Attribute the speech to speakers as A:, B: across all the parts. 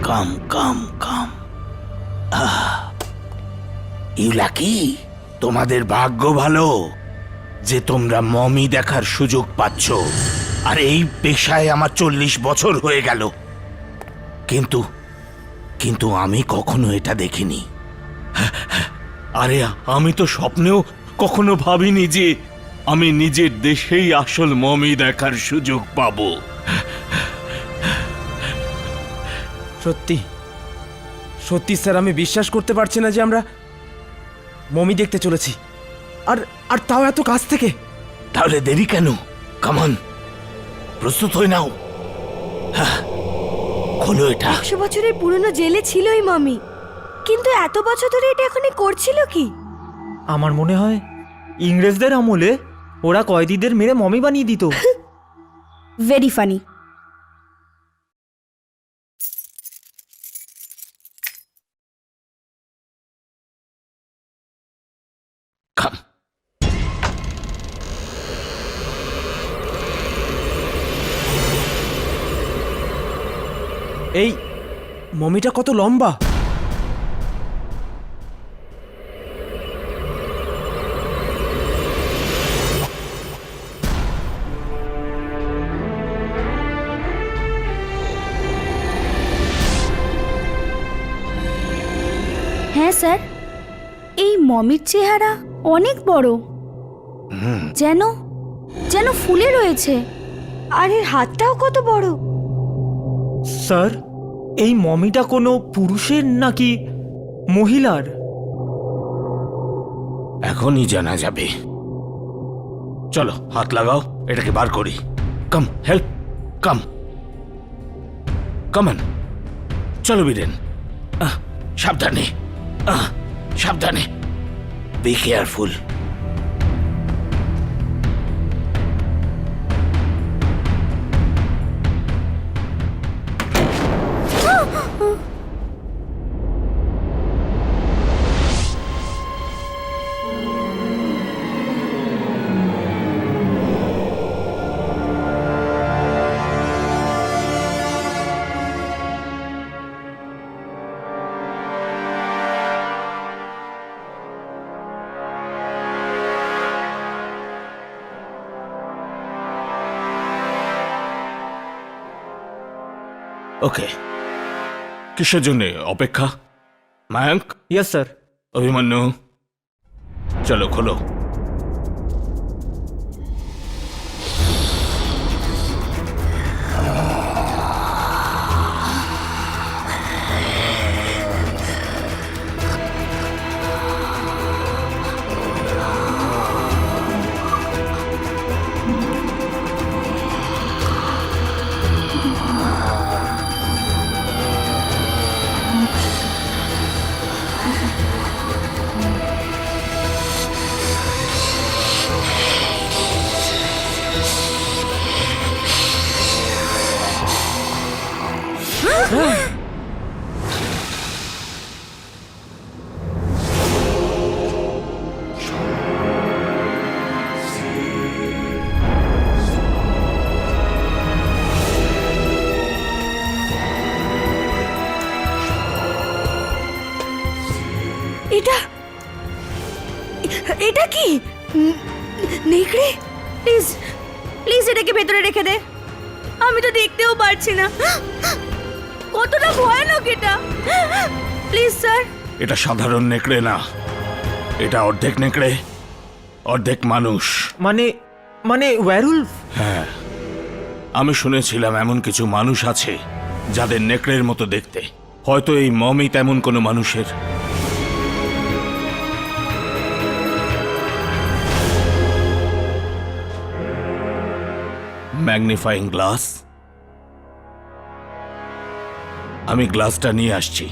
A: Come come come. You lucky, তোমাদের ভাগ্য ভালো যে তোমরা মমি দেখার সুযোগ পাচ্ছ। আর এই পেশায় আমার 40 বছর হয়ে গেল, কিন্তু কিন্তু আমি কখনো এটা দেখিনি। আরে আমি তো স্বপ্নেও কখনো ভাবিনি যে আমি নিজের দেশেই আসল মমি দেখার সুযোগ পাবো।
B: সত্যি সত্যি স্যার, আমি বিশ্বাস করতে পারছি না যে আমরা মমি দেখতে চলেছি, আর আর তাও এত কাছ থেকে।
A: তাহলে দেরি কেন? কামন, প্রস্তুত হয়ে নাও। খোলো এটা।
C: 100 বছরের পুরনো জেলে ছিল এই মমি, কিন্তু এত বছর ধরে এটা এখনই করছিল কি?
D: আমার মনে হয় ইংরেজদের আমলে ওরা কয়েদিদের মেরে মমি বানিয়ে দিত।
C: Very funny.
A: খাম।
B: এই মমিটা কত লম্বা!
C: হ্যাঁ স্যার, এই মমির চেহারা অনেক বড়, যেন যেন ফুলে রয়েছে। আর এর হাতটাও কত বড়।
D: স্যার, এই মমিটা কোনো পুরুষের নাকি মহিলার?
A: এখনই জানা যাবে। চলো হাত লাগাও, এটাকে বার করি। কাম, হেল্প, কাম, কামন। চলো বীরেন, সাবধানে, সাবধানে, বি কেয়ারফুল। ওকে, কিসের জন্য অপেক্ষা? Mayank,
D: yes sir.
A: অভিমন্যু, চলো খোলো।
C: এটা এটা কি? নেকড়ে? প্লিজ প্লিজ এটাকে ভেতরে রেখে দে, আমি তো দেখতেও পারছি না। কতটা ভয়ানক এটা! Please sir.
A: এটা সাধারণ নেকড়ে না, এটা অর্ধেক নেকড়ে অর্ধেক মানুষ।
D: মানে মানে ওয়্যারউলফ?
A: হ্যাঁ, আমি শুনেছিলাম এমন কিছু মানুষ আছে যাদের নেকড়ের মতো দেখতে। হয়তো এই মমি তেমন কোনো মানুষের। ম্যাগনিফাইং গ্লাস, আমি গ্লাসটা নিয়ে আসছি।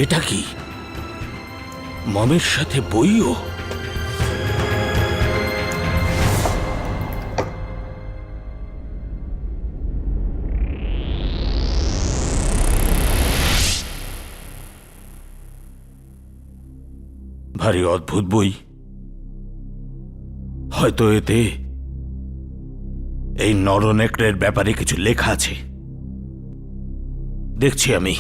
A: এটা কি মমের সাথে বইও? ভারী অদ্ভুত বই। হয়তো এতে এই নরনেকড়ের ব্যাপারে কিছু লেখা আছে। দেখছি আমি।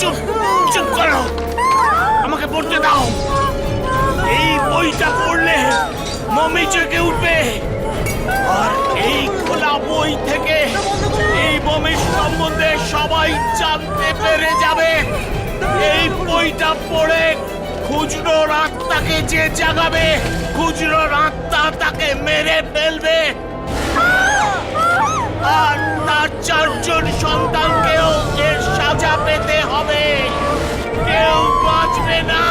A: চুপ চুপ করো, আমাকে পড়তে দাও। এই বইটা পড়লে মমি জেগে উঠবে, আর এই খোলা বই থেকে এই মমির সম্বন্ধে সবাই জানতে পেরে যাবে। এই বইটা পড়ে খুচরোর আত্মাকে যে জাগাবে, খুচরোর আত্মা তাকে মেরে ফেলবে, আর তার 4 জন সন্তানকেও এর সাজা পেতে হবে। কেউ বাঁচবে না।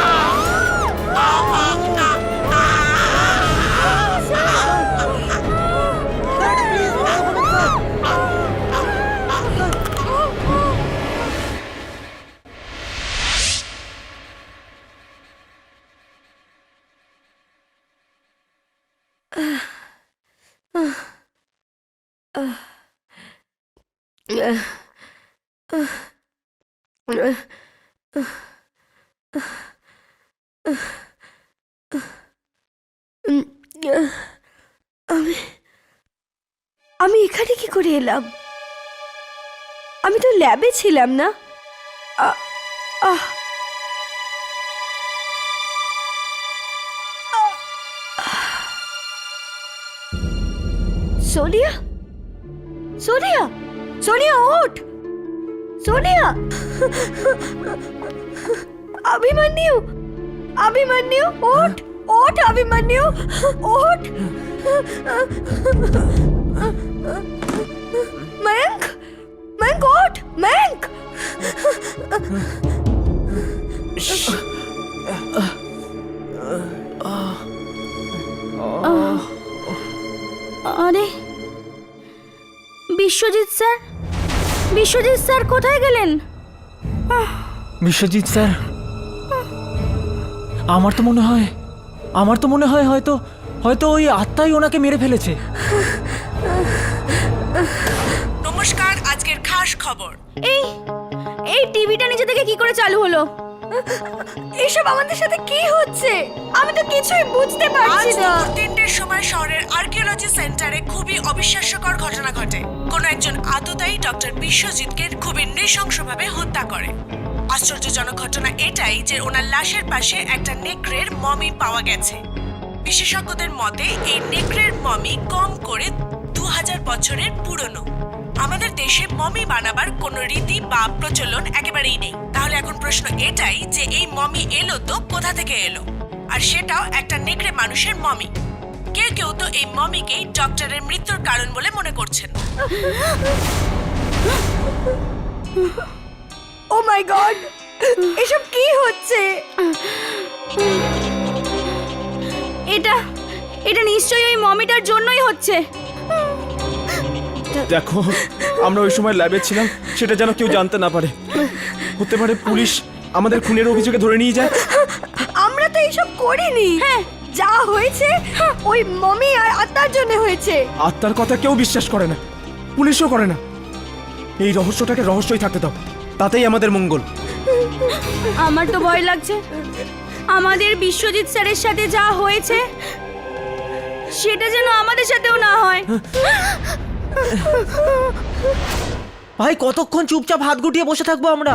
C: আমি এখানে কি করে এলাম? আমি তো ল্যাবে ছিলাম না। সোনিয়া, সোনিয়া, সোনিয়া ওঠ, সোনিয়া। अभिमन्यु, अभिमन्यु ओठ, ओठ अभिमन्यु ओठ। मयंक, मयंक ओठ, मयंक। अरे বিশ্বজিৎ স্যার, বিশ্বজিৎ স্যার কোথায় গেলেন?
D: বিশ্বজিৎ স্যার, আমার তো মনে হয় হয়তো হয়তো ওই আত্মাই ওনাকে মেরে ফেলেছে।
E: নমস্কার, আজকের খাস খবর।
C: এই এই টিভিটা নিজে থেকে কি করে চালু হলো? এসব আমাদের সাথে কি হচ্ছে? আমি তো কিছুই বুঝতে পারছি
E: আজ
C: না।
E: দুপুর 3টের সময় শহরের আর্কিওলজি সেন্টারে খুবই অবিশ্বাস্যকর ঘটনা ঘটে। কোনো একজন আততায়ী ডক্টর বিশ্বজিৎকে খুবই নৃশংসভাবে হত্যা করে। আশ্চর্যজনক ঘটনা এটাই যে ওনার লাশের পাশে একটা নেকড়ের মমি পাওয়া গেছে। বিশেষজ্ঞদের মতে এই নেকড়ের মমি কম করে 2000 বছরের পুরনো। আমাদের দেশে মমি বানাবার কোনো রীতি বা প্রচলন একেবারেই নেই। তাহলে এখন প্রশ্ন এটাই যে এই মমি এলো তো কোথা থেকে এলো, আর সেটাও একটা নেকড়ে মানুষের মমি। কেউ কেউ তো এই মমিকেই ডক্টরের মৃত্যুর কারণ বলে মনে করছেন।
C: ও মাই গড, এসব কি হচ্ছে? এটা এটা নিশ্চয়ই ওই মমিটার জন্যই হচ্ছে।
B: দেখো, আমরা ওই সময় ল্যাবে ছিলাম, সেটা যেন কেউ জানতে না পারে। হতে পারে পুলিশ আমাদের খুনের অভিযোগে ধরে নিয়ে যায়।
C: আমরা তো এইসব করিনি। হ্যাঁ, যা হয়েছে ওই মমি আর আত্মার জন্য হয়েছে।
B: আত্মার কথা কেউ বিশ্বাস করে না, পুলিশও করে না। এই রহস্যটাকে রহস্যই থাকতে দাও, তাতেই আমাদের মঙ্গল।
C: আমার তো ভয় লাগছে। আমাদের বিশ্বজিৎ স্যারের সাথে যা হয়েছে সেটা যেন আমাদের সাথেও না হয়।
D: ভাই, কতক্ষণ চুপচাপ হাত গুটিয়ে বসে থাকবো আমরা?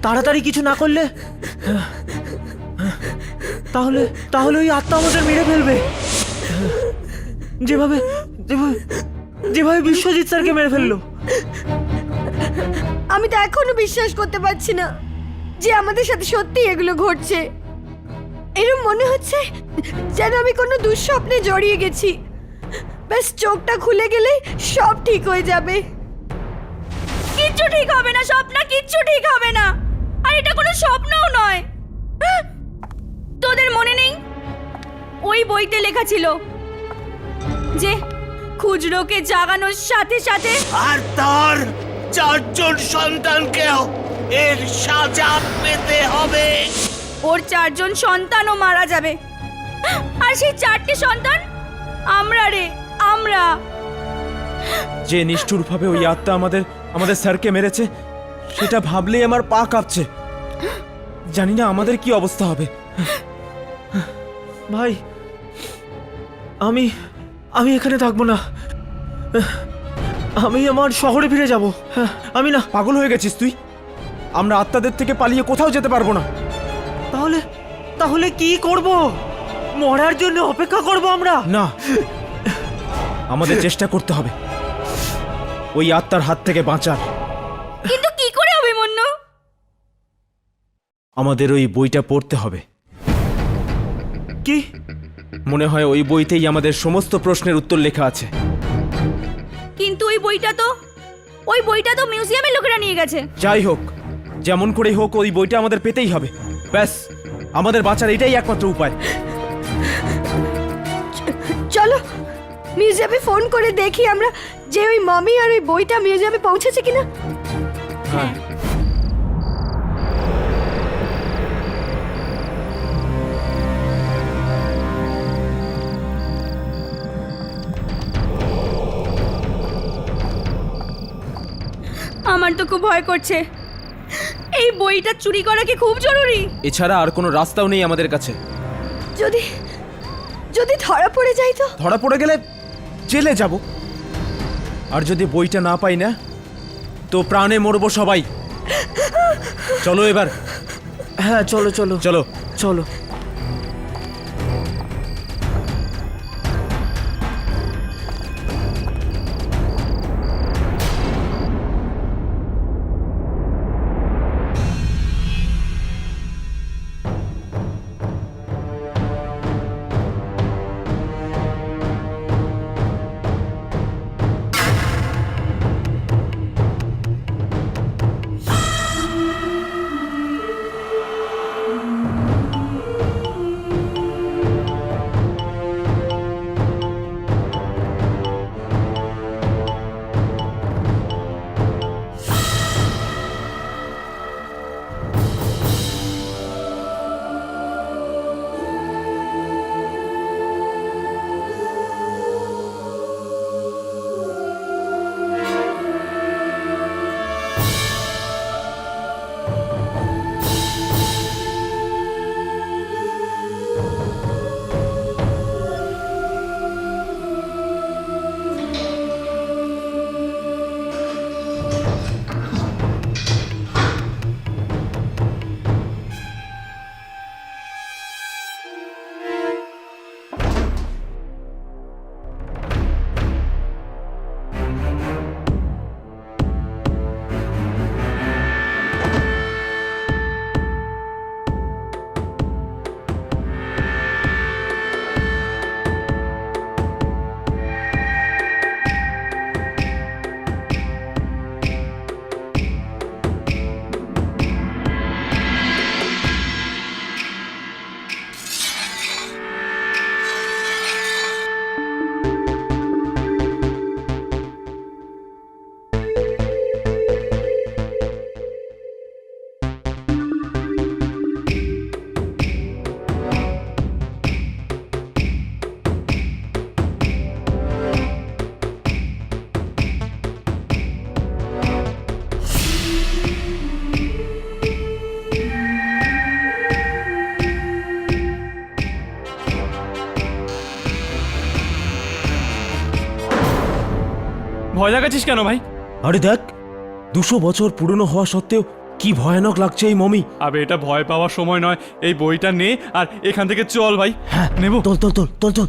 D: তাড়াতাড়ি কিছু না করলে তাহলে তাহলে ওই আত্মা আমাদের মেরে ফেলবে, যেভাবে যেভাবে যেভাবে বিশ্বজিৎ স্যারকে মেরে ফেললো।
C: আমি তো এখনো বিশ্বাস করতে পারছি না যে আমাদের সাথে সত্যি এগুলো ঘটছে। এরকম মনে হচ্ছে যেন আমি কোনো দুঃস্বপ্নে জড়িয়ে গেছি। ব্যাস চোখটা খুলে গেলেই সব ঠিক হয়ে যাবে। কিচ্ছু ঠিক হবে না স্বপ্না, কিচ্ছু ঠিক হবে না। আর এটা কোনো স্বপ্নও নয়। তোদের মনে নেই ওই বইতে লেখা ছিল যে খুজরোকে জাগানোর সাথে সাথে
A: আর তার 4জন সন্তানকেও এর সাজা পেতে হবে।
C: ওর 4জন সন্তানও মারা যাবে। আর সেই 4টে সন্তান আমরা রে, আমরা।
B: যে নিষ্ঠুরভাবে ওই আত্মা আমাদের স্যারকে মেরেছে, সেটা ভাবলেই আমার পা কাঁপছে। জানি না আমাদের কি অবস্থা হবে।
D: ভাই, আমি আমি এখানে থাকবো না। আমি আমার শহরে ফিরে যাব। আমি না।
B: পাগল হয়ে গেছিস তুই? আমরা আত্মাদের থেকে পালিয়ে কোথাও যেতে পারবো না।
D: তাহলে তাহলে কি করব? মরার জন্য অপেক্ষা করব আমরা?
B: না, আমাদের চেষ্টা করতে হবে ওই আত্মার হাত থেকে বাঁচার।
C: কিন্তু কি করে অভিমন্যু?
B: আমাদের ওই বইটা পড়তে হবে।
D: কি?
B: মনে হয় ওই বইতেই আমাদের সমস্ত প্রশ্নের উত্তর লেখা আছে।
C: কিন্তু ওই বইটা তো মিউজিয়ামের লোকেরা নিয়ে গেছে।
B: যাই হোক, যেমন করেই হোক ওই বইটা আমাদের পেতেই হবে। ব্যাস, আমাদের বাঁচার এটাই একমাত্র উপায়।
F: চলো মিউজিয়ামে ফোন করে দেখি আমরা যে ওই মমি আর ওই বইটা মিউজিয়ামে পৌঁছেছে কিনা।
B: হ্যাঁ,
C: আমার তো খুব ভয় করছে। এই বইটা চুরি করা কি খুব জরুরি?
B: এছাড়া আর কোনো রাস্তাও নেই আমাদের কাছে।
F: যদি যদি ধরা পড়ে যাই তো?
B: ধরা পড়ে গেলে জেলে যাব। আর যদি বইটা না পাই না, তো প্রাণে মরবো সবাই। চলো এবার।
D: হ্যাঁ, চলো চলো
B: চলো
D: চলো।
G: ভয় লাগাচ্ছিস কেন ভাই?
B: আরে দেখ, 200 বছর পুরনো হওয়া সত্ত্বেও কি ভয়ানক লাগছে এই মমি।
G: আবে এটা ভয় পাওয়ার সময় নয়, এই বইটা নে আর এখান থেকে চল ভাই।
B: হ্যাঁ,
G: নেব।
B: চল চল চল চল চল।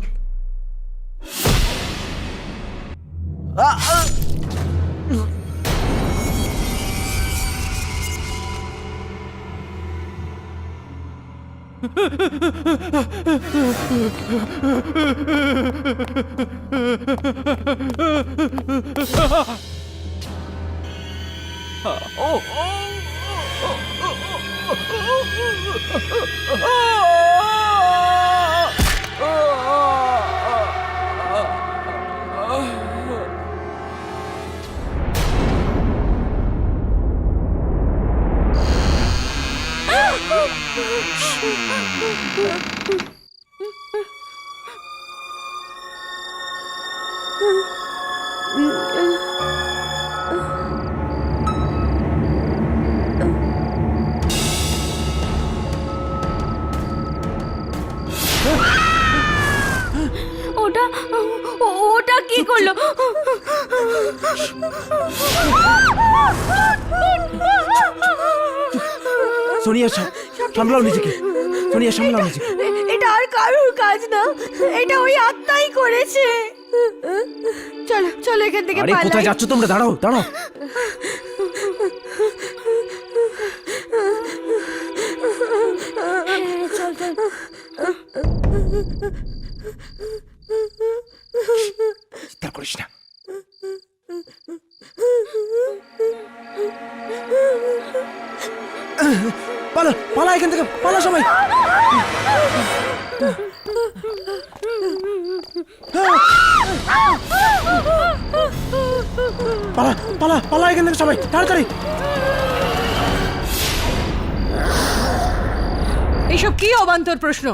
C: ওটা ওটা কি করলো?
B: সোনিয়া সামলাও নিজেকে, সোনিয়া সামলাও নিজেকে।
F: এটা আর কারোর কাজ না, এটা ওই আত্মাই করেছে। চলো চলো এখান থেকে
B: আরে কোথায়
F: পালাই।
B: যাচ্ছ তোমরা? দাঁড়াও দাঁড়াও।
F: চল চল।
B: চিৎকার করিস না। পালা পালা এখান থেকে, পালা সবাই। পালা পালা পালা এখান থেকে সবাই, তাড়াতাড়ি।
E: এইসব কি অবান্তর প্রশ্ন?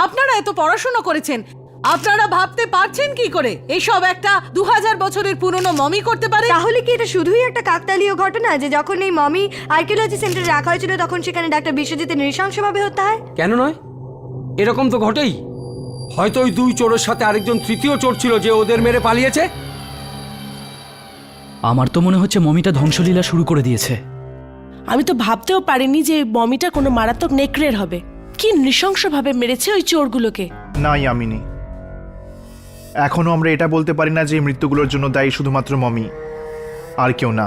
E: আপনারা এত পড়াশোনা করেছেন, আপনারা ভাবতে পারছেন কি করে এইসব একটা 2000 বছরের পুরনো মমি করতে পারে?
F: তাহলে কি এটা শুধুই একটা কাকতালীয় ঘটনা যে যখন এই মমি আর্কিওলজি সেন্টারে রাখা হয়েছিল তখন সেখানে ডাক্তার বিশ্বজিতের নৃশংসভাবে হত্যা হয়?
H: কেন নয়, এরকম তো ঘটেই। হয়তো ওই দুই চোরের সাথে আরেকজন তৃতীয় চোর ছিল যে ওদের মেরে পালিয়েছে।
I: আমার তো মনে হচ্ছে মমিটা ধ্বংসলীলা শুরু করে দিয়েছে।
J: আমি তো ভাবতেও পারিনি যে মমিটা কোনো মারাত্মক নেকড়ের হবে। কি নৃশংসভাবে মেরেছে ওই চোরগুলোকে।
K: না ইয়ামিনী, এখনো আমরা এটা বলতে পারি না যে এই মৃত্যুগুলোর জন্য দায়ী শুধুমাত্র মমি, আর কেউ না।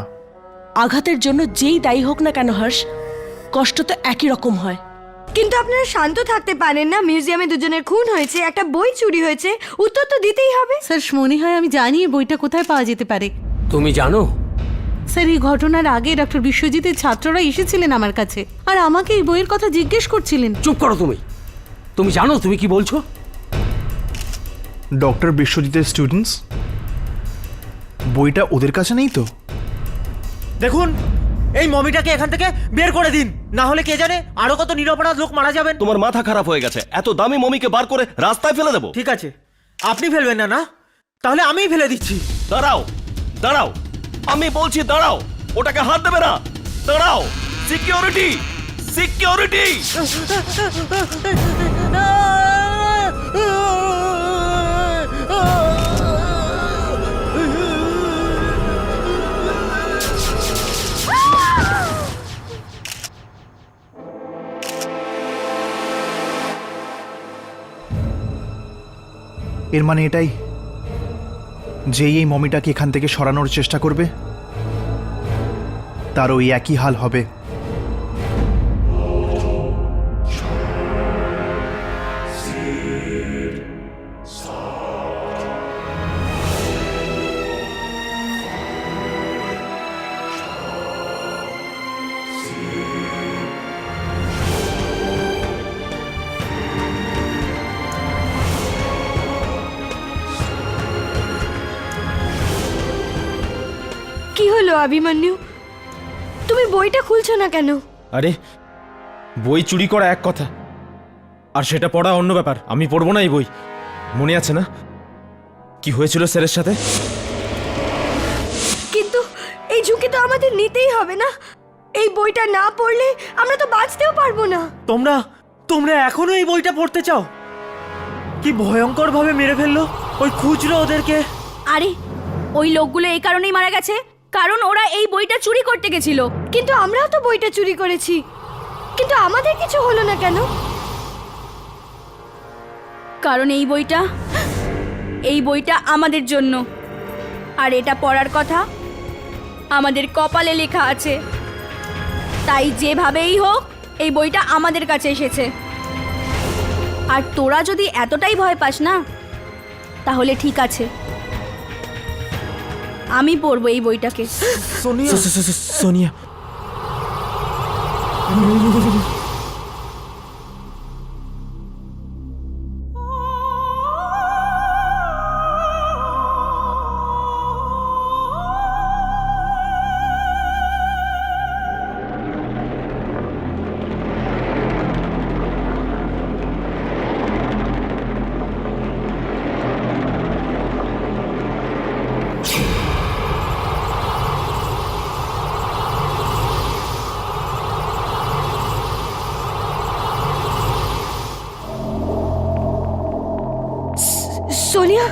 J: আঘাতের জন্য যেই দায়ী হোক না কেন হর্ষ, কষ্ট তো একই রকম হয়।
F: কিন্তু আপনারা শান্ত থাকতে পারেন না? মিউজিয়ামে দুজনের খুন হয়েছে, একটা বই চুরি হয়েছে, উত্তর তো দিতেই হবে।
E: স্যার মনে হয় আমি জানি এই বইটা কোথায় পাওয়া যেতে পারে।
H: তুমি জানো?
E: স্যার এই ঘটনার আগে ডক্টর বিশ্বজিতের ছাত্ররা এসেছিলেন আমার কাছে আর আমাকে এই বইয়ের কথা জিজ্ঞেস করছিলেন।
H: চুপ করো তুমি। তুমি জানো তুমি কি বলছো?
K: ডক্টর বিশ্বজিতের স্টুডেন্টস, বইটা ওদের কাছে নেই তো?
D: দেখুন, এই মমিটাকে এখান থেকে বের করে দিন, না হলে কে জানে আরো কত নিরপরাধ লোক মারা যাবেন।
L: তোমার মাথা খারাপ হয়ে গেছে? এত দামি মমিকে বার করে রাস্তায় ফেলে দেবো?
D: ঠিক আছে, আপনি ফেলবেন না? না তাহলে আমিই ফেলে দিচ্ছি।
L: দাঁড়াও দাঁড়াও, আমি বলছি দাঁড়াও, ওটাকে হাত দেবে না। দাঁড়াও, সিকিউরিটি সিকিউরিটি।
K: এর মানে এটাই, যেই এই মমিটাকে এখান থেকে সরানোর চেষ্টা করবে তার ওই একই হাল হবে।
F: কি হলো অভিমন্যু, তুমি বইটা খুলছো না কেন?
B: আরে বই চুরি করা এক কথা, আর সেটা পড়া অন্য ব্যাপার। আমি পড়বো না এই বই। মনে আছে না কি হয়েছিল স্যারের সাথে?
F: কিন্তু এই ঝুঁকি তো আমাদের নিতেই হবে না? এই বইটা না পড়লে আমরা তো বাঁচতেও পারবো না।
D: তোমরা এখনো এই বইটা পড়তে চাও? কি ভয়ঙ্কর ভাবে মেরে ফেললো ওই খুচরো ওদেরকে।
C: আরে ওই লোকগুলো এই কারণেই মারা গেছে কারণ ওরা এই বইটা চুরি করতে গেছিল।
F: কিন্তু আমরাও তো বইটা চুরি করেছি, কিন্তু আমাদের কিছু হলো না কেন?
C: কারণ এই বইটা আমাদের জন্য, আর এটা পড়ার কথা আমাদের কপালে লেখা আছে। তাই যেভাবেই হোক এই বইটা আমাদের কাছে এসেছে। আর তোরা যদি এতটাই ভয় পাস না তাহলে ঠিক আছে, আমি পড়বো এই বইটাকে।
D: সোনিয়া
B: সোনিয়া,
F: সোনিয়া,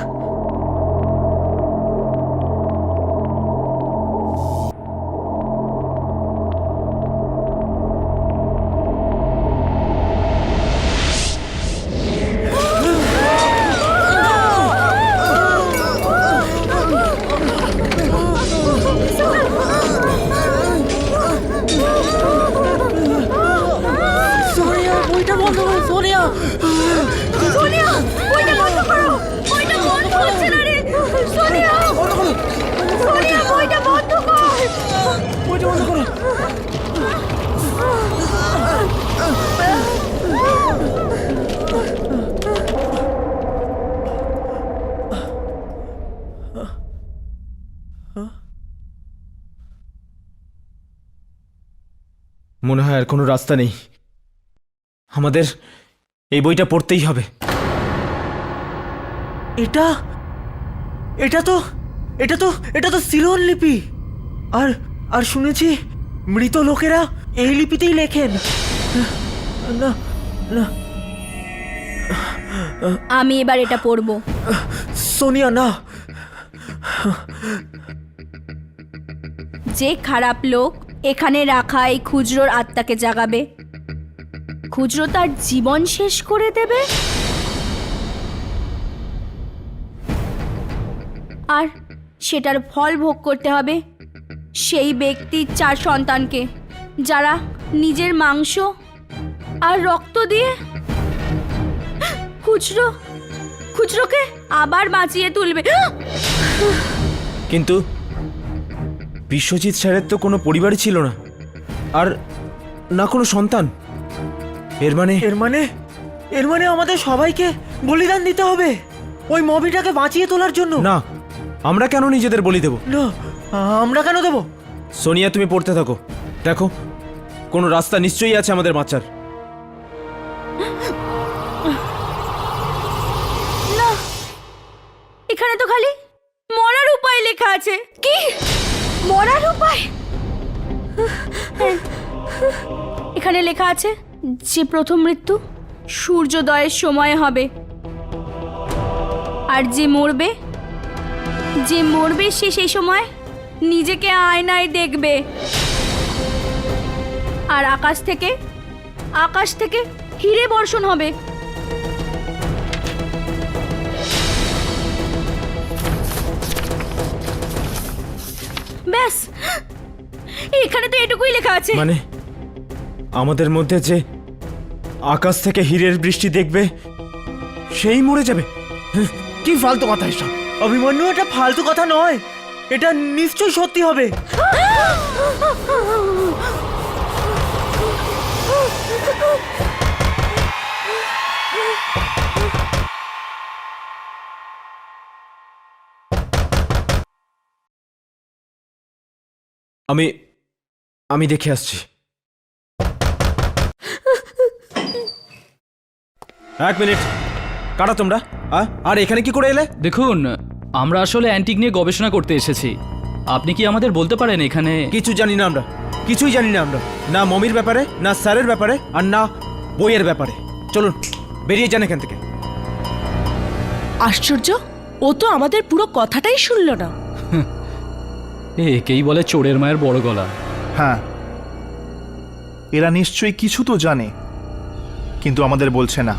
J: সোনিয়া বইটা বন্ধ করো সোনিয়া।
C: সোনিয়া, বইটা বন্ধ করো। বইটা বন্ধ হচ্ছে না রে। সোনিয়া, সোনিয়া, বইটা বন্ধ কর।
B: বইটা বন্ধ করো। মনে হয় আর কোনো রাস্তা নেই, আমাদের এই বইটা পড়তেই হবে।
D: এটা এটা তো এটা তো এটা তো সিলোন লিপি। আর আর শুনেছি মৃত লোকেরা এই লিপিতেই লেখেন। না না
C: আমি এবার এটা পড়বো।
D: সোনিয়া না।
C: যে খারাপ লোক এখানে রাখা এই খুচরোর আত্মাকে জাগাবে, খুচরো তার জীবন শেষ করে দেবে, আর সেটার ফল ভোগ করতে হবে সেই ব্যক্তির 4 সন্তানকে, যারা নিজের মাংস আর রক্ত দিয়ে খুচরোকে আবার বাঁচিয়ে তুলবে।
B: কিন্তু বিশ্বজিৎ স্যারের তো কোনো পরিবারই ছিল না, আর না কোনো সন্তান। এর মানে
D: আমাদের সবাইকে বলিদান দিতে হবে ওই মবিটাকে বাঁচিয়ে তোলার জন্য।
B: না, আমরা কেন নিজেদের বলি দেব?
D: না, আমরা কেন দেব?
B: সোনিয়া, তুমি পড়তে থাকো, দেখো কোনো রাস্তা নিশ্চয়ই আছে আমাদের বাঁচার।
C: না, এখানে তো খালি মরার উপায় লেখা আছে।
F: কি মরার উপায়?
C: এখানে লেখা আছে যে প্রথম মৃত্যু সূর্যোদয়ের সময় হবে, আর যে মরবে সে সেই সময় নিজেকে আয়নায় দেখবে, আর আকাশ থেকে হিরে বর্ষণ হবে। ব্যাস, এখানে তো এটুকুই লেখা আছে।
B: মানে আমাদের মধ্যে যে আকাশ থেকে হীরের বৃষ্টি দেখবে সেই মরে যাবে? কি ফালতু কথা এসব!
D: অভিমন্যু, এটা ফালতু কথা নয়, এটা নিশ্চয়ই সত্যি হবে।
B: আমি দেখে আসছি। 1 মিনিট, কাটা তোমরা। আর এখানে কি করে এলে?
I: দেখুন, আমরা আসলে অ্যান্টিক নিয়ে গবেষণা করতে এসেছি। আপনি কি আমাদের বলতে পারেন এখানে?
B: কিছু জানি না আমরা, কিছুই জানি না আমরা, না মমির ব্যাপারে, না স্যারের ব্যাপারে, আর না বইয়ের ব্যাপারে। চলুন বেরিয়ে যান এখান থেকে।
J: আশ্চর্য, ও তো আমাদের পুরো কথাটাই শুনলো না।
I: একেই বলে চোরের মায়ের বড় গলা।
K: হ্যাঁ, এরা নিশ্চয়ই কিছু তো জানে, কিন্তু আমাদের বলছে না।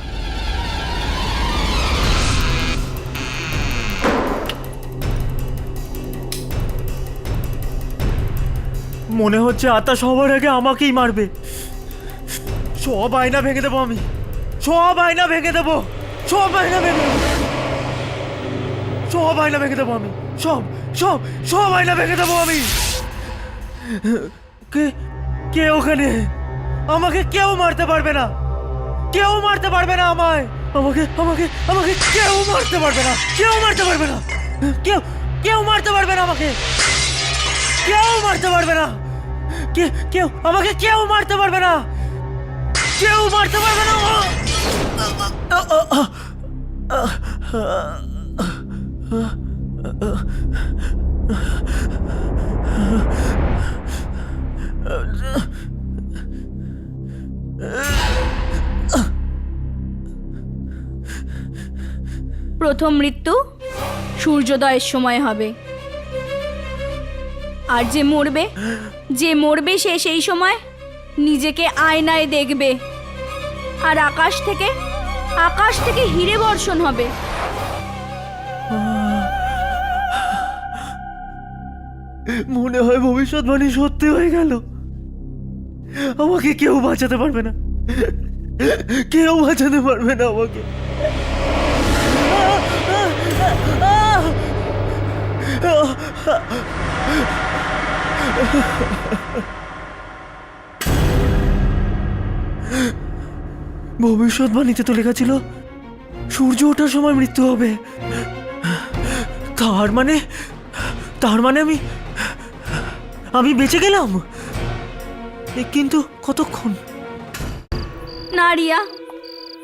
D: মনে হচ্ছে আত্মা সবার আগে আমাকেই মারবে। সব আয়না ভেঙে দেবো আমি, সব আয়না ভেঙে দেবো, সব আয়না ভেঙে দেবো আমি। সব সব সব আয়না ভেঙে দেবো আমি। কে কে ওখানে? আমাকে কেউ মারতে পারবে না, কেউ মারতে পারবে না আমায়। আমাকে আমাকে আমাকে কেউ মারতে পারবে না, কেউ মারতে পারবে না, কেউ কেউ মারতে পারবে না আমাকে, কেউ মারতে পারবে না, কেউ আমাকে কেউ মারতে পারবে না, কেউ মারতে পারবে না।
C: প্রথম মৃত্যু সূর্যোদয়ের সময় হবে, আর যে মরবে সে সেই সময় নিজেকে আয়নায় দেখবে, আর আকাশ থেকে হিরে বর্ষণ হবে।
D: মনে হয় ভবিষ্যৎবাণী সত্যি হয়ে গেল। আমাকে কেউ বাঁচাতে পারবে না, কেউ বাঁচাতে পারবে না আমাকে। ভবিষ্যৎবাণীতে তো লেখা ছিল সূর্য ওঠার সময় মৃত্যু হবে। তার মানে আমি বেঁচে গেলাম, কিন্তু কতক্ষণ?
C: না রিয়া,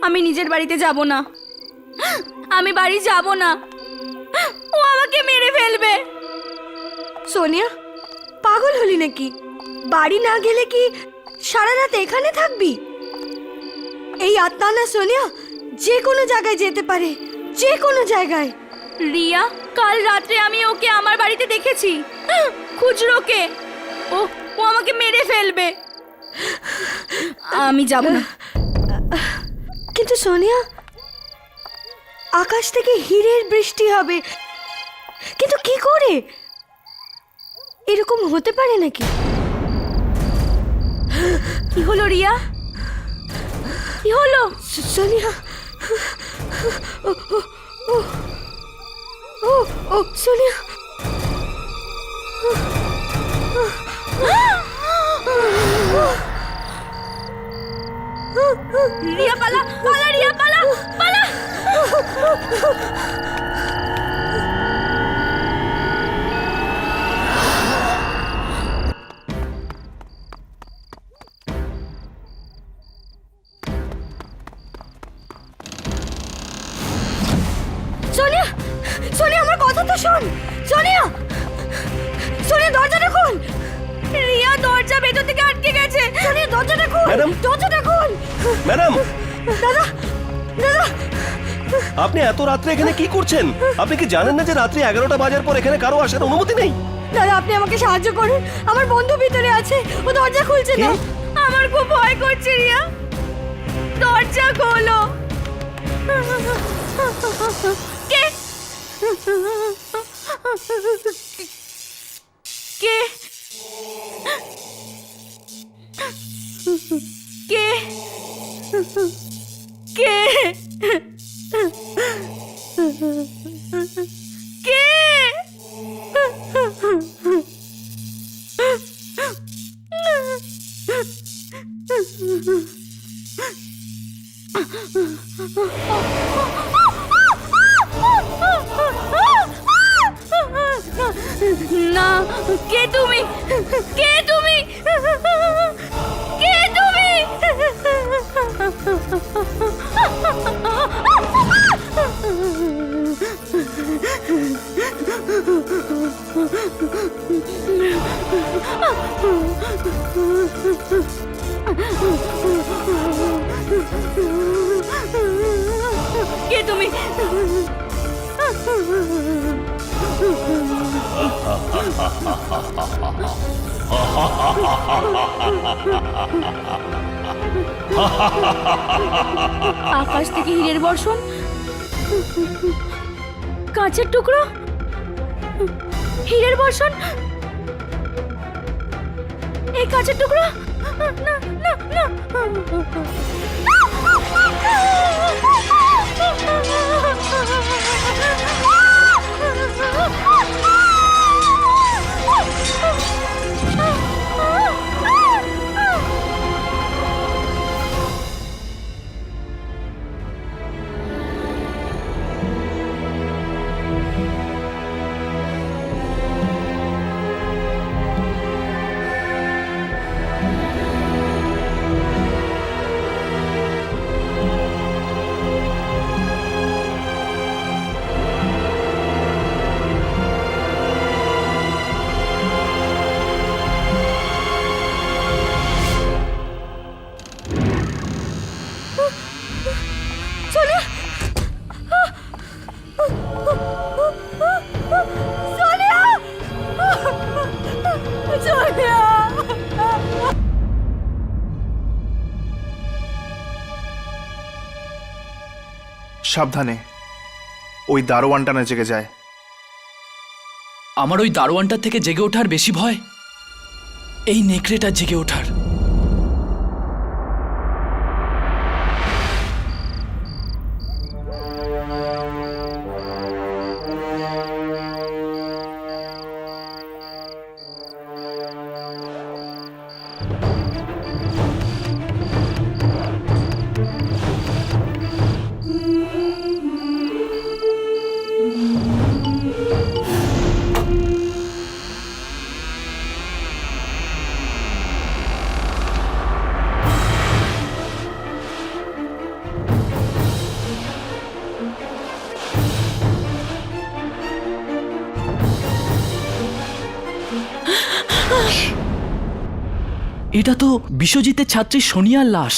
C: আমি নিজের বাড়িতে যাব না, আমি বাড়ি যাব না, ও আমাকে মেরে ফেলবে।
F: সোনিয়া, পাগল হলি নাকি? বাড়ি না গেলে কি সারা রাত এখানে থাকবি? এই আত্মা না সোনিয়া যে কোনো জায়গায় যেতে পারে, যে কোনো জায়গায়।
C: রিয়া, কাল রাত্রে আমি ওকে আমার বাড়িতে দেখেছি, খুচরোকে। ও আমাকে মেরে ফেলবে, আমি যাব না।
F: কিন্তু সোনিয়া, আকাশ থেকে হীরের বৃষ্টি হবে, কিন্তু কি করে? এরকম হতে পারে নাকি?
C: কি হলো রিয়া, কি হলো?
F: সোনিয়া, ও সোনিয়া,
C: রিয়া পালা, পালা রিয়া, পালা, পালা।
F: সোনিয়া, সোনিয়া আমার কথা তো শোন। সোনিয়া, সোনিয়া দরজাটা খোল।
C: রিয়া, দরজা ভেতর থেকে আটকে গেছে।
F: সোনিয়া দরজাটা খোল,
L: ম্যাডাম।
F: দরজাটা খোল।
L: ম্যাডাম,
F: দাদা, দাদা,
L: আপনি এত রাত্রে এখানে কি করছেন? আপনি কি জানেন না যে রাত্রি 11টা বাজার পর এখানে কারো আসার অনুমতি নেই?
F: দাদা আপনি আমাকে সাহায্য করুন, আমার বন্ধু ভিতরে আছে, ও দরজা খুলছে না।
C: আমার খুব ভয় করছে রিয়া, দরজা খোলো। কে কে কে কে কে? না, কে তুমি? কে তুমি? কে তুমি? কে তুমি? আকাশ থেকে হীরের বর্ষণ, কাঁচের টুকরো, হীরের বর্ষণ, এই কাঁচের টুকরো। না না না
K: সাবধানে, ওই দারোয়ানটা না জেগে যায়।
I: আমার ওই দারোয়ানটার থেকে জেগে ওঠার বেশি ভয় এই নেকড়েটা জেগে ওঠার। এটা তো বিশ্বজিতের ছাত্রী সোনিয়ার লাশ।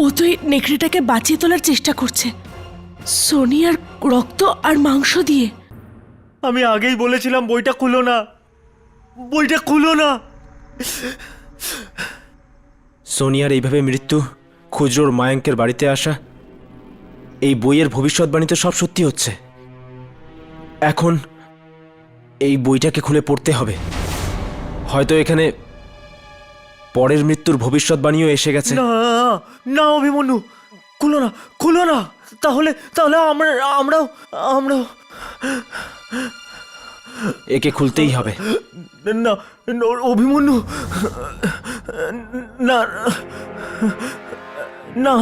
J: ও তো এই নেকড়েটাকে বাঁচিয়ে তোলার চেষ্টা করছে সোনিয়ার রক্ত আর মাংস দিয়ে।
D: আমি আগেই বলেছিলাম বইটা খুলো না, বইটা খুলো না।
B: সোনিয়ার এইভাবে মৃত্যু, খুচরোর মায়াঙ্কের বাড়িতে আসা, এই বইয়ের ভবিষ্যৎবাণী তো সব সত্যি হচ্ছে। এখন এই বইটাকে খুলে পড়তে হবে। হয়তো এখানে পরের মৃত্যুর ভবিষ্যৎবাণীও এসে গেছে।
D: না না অভিমন্যু, খুলো না, খুলো না। তাহলে তাহলে আমরাও আমরাও
B: একে খুলতেই হবে।
D: না অভিমন্যু, না না।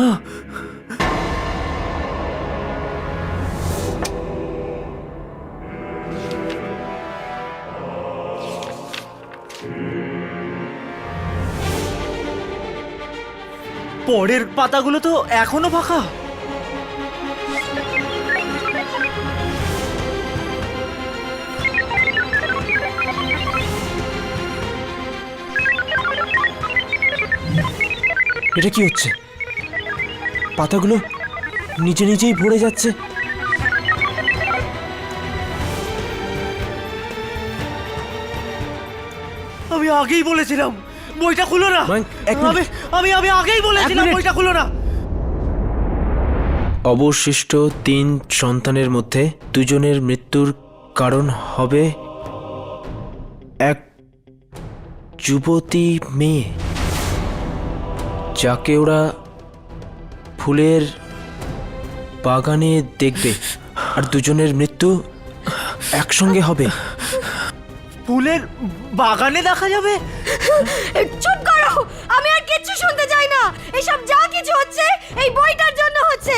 D: পরের পাতাগুলো তো এখনো ফাঁকা।
B: এটা কি হচ্ছে? পাতাগুলো নিজে নিজেই ভরে যাচ্ছে।
D: আমি আগেই বলেছিলাম বইটা খুলো না। আমি আমি আগেই বলেছিলাম বইটা খুলো না।
B: অবশিষ্ট 3 সন্তানের মধ্যে 2 জনের মৃত্যুর কারণ হবে এক যুবতী মেয়ে, যাকে ওরা ফুলের বাগানে দেখবে, আর 2 জনের মৃত্যু একসঙ্গে হবে।
D: ফুলের বাগানে দেখা যাবে?
F: চুপ করো, আমি আর কিচ্ছু শুনতে চাই না। এসব যা কিছু হচ্ছে এই বইটার জন্য হচ্ছে।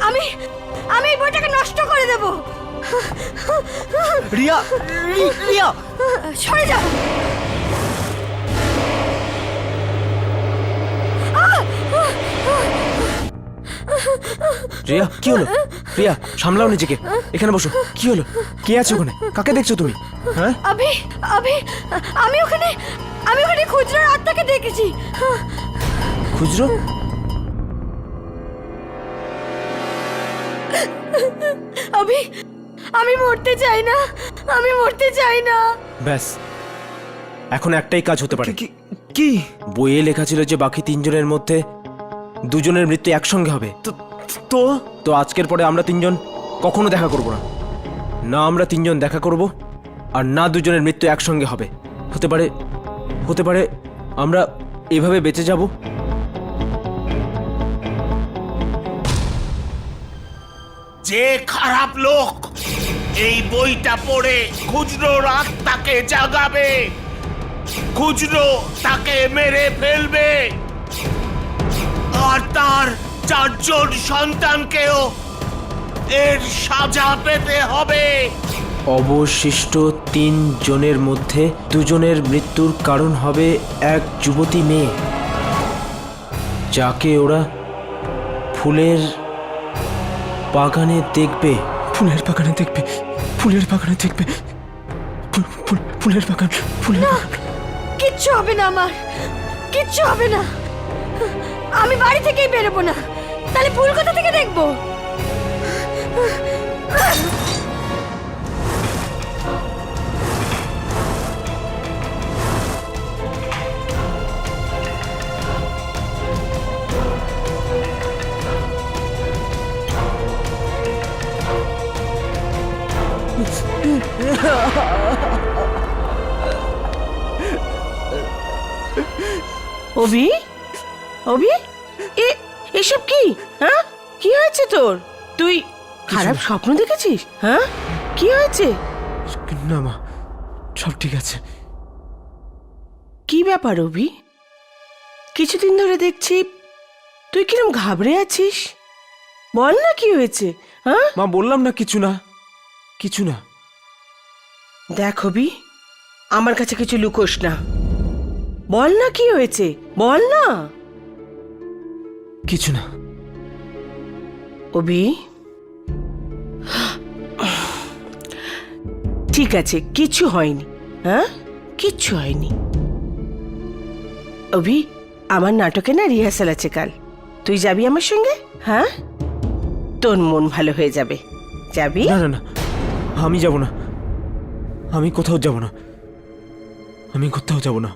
F: আমি আমি এই বইটাকে নষ্ট করে দেব।
D: রিয়া, রিয়া
F: সরে যাও।
B: রিয়া, কি হলো? রিয়া, সামলাও নিজেকে। এখানে বসো। কি হলো? কে আছে ওখানে? কাকে দেখছো তুমি? হ্যাঁ,
F: আমি ওখানে খুচরোর আত্মাকে দেখেছি।
B: খুচরো?
F: আমি মরতে চাই না, আমি মরতে চাই না।
B: ব্যাস, এখন একটাই কাজ হতে পারে।
D: কি?
B: বইয়ে লেখা ছিল যে বাকি 3 জনের মধ্যে 2 জনের মৃত্যু একসঙ্গে হবে।
D: তো
B: তো আজকের পরে আমরা তিনজন কখনো দেখা করব না। না আমরা তিনজন দেখা করব, আর না দুজনের মৃত্যু একসঙ্গে হবে। হতে পারে আমরা এভাবে বেঁচে যাব।
A: যে খারাপ লোক এই বইটা পড়ে খুচরোর আত্মাকে জাগাবে, খুচরো তাকে মেরে ফেলবে, আর তার 4 জন সন্তানকেও এর সাজা পেতে হবে।
B: অবশিষ্ট 3 জনের মধ্যে 2 জনের মৃত্যুর কারণ হবে এক যুবতী মেয়ে, যাকে ওরা ফুলের বাগানে দেখবে।
D: ফুলের বাগানে দেখবে, ফুলের বাগানে দেখবে, ফুলের বাগান, ফুলের বাগান।
F: কিচ্ছু হবে না আমার, কিচ্ছু হবে না। আমি বাড়ি থেকেই বেরোবো না, তাহলে ফুল কোথা থেকে দেখবো?
J: অভি, অভি, এসব কি? হ্যাঁ, কি হয়েছে তোর? তুই খারাপ স্বপ্ন দেখেছিস? হ্যাঁ, কি হয়েছে?
B: না মা, সব ঠিক আছে।
J: কি ব্যাপার অভি? কিছুদিন ধরে দেখছি তুই কিরম ঘাবড়ে আছিস। বল না কি হয়েছে? হ্যাঁ
B: মা, বললাম না কিছু না, কিছু না।
J: দেখ অভি, আমার কাছে কিছু লুকোস না। বল না কি হয়েছে, বল না।
B: কিছু না।
J: অভি, ঠিক আছে, কিছু হয়নি। হ্যাঁ, কিচ্ছু হয়নি। অভি, আমার নাটকে না রিহার্সাল আছে কাল, তুই যাবি আমার সঙ্গে? হ্যাঁ, তোর মন ভালো হয়ে যাবে। যাবি?
B: না না না, আমি যাব না, আমি কোথাও যাব না, আমি কোথাও যাব না।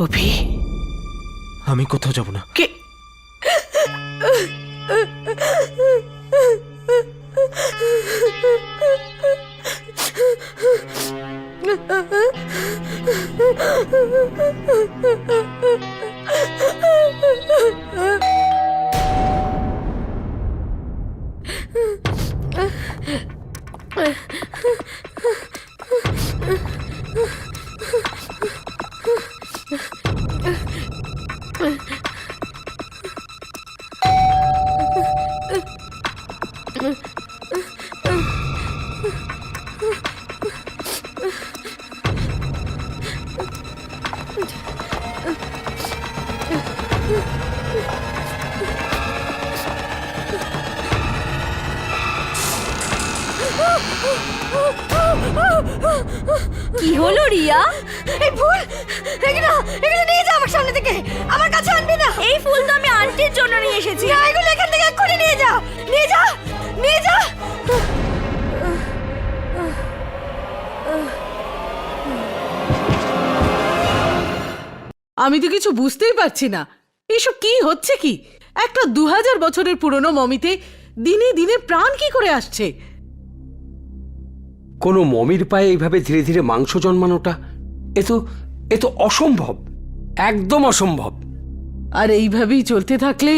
J: অভি,
B: আমি কোথাও যাব না।
J: কে?
C: কি হলো রিয়া?
F: এই ফুল, এগুলো নিয়ে যা আমার সামনে থেকে, আমার কাছে আনবি না।
C: এই ফুল তো আমি আন্টির জন্য নিয়ে এসেছি।
F: না, এগুলো এখান থেকে এক্ষুনি নিয়ে যা, নিয়ে যা, নিয়ে যা।
E: আমি তো কিছু বুঝতেই পারছি না, এসব কি হচ্ছে কি? একটা 2000 বছরের পুরনো মমিতে দিনে দিনে প্রাণ কি করে আসছে?
H: কোনো মমির পায়ে এইভাবে ধীরে ধীরে মাংস জন্মানোটা এ তো অসম্ভব, একদম অসম্ভব।
E: আর এইভাবেই চলতে থাকলে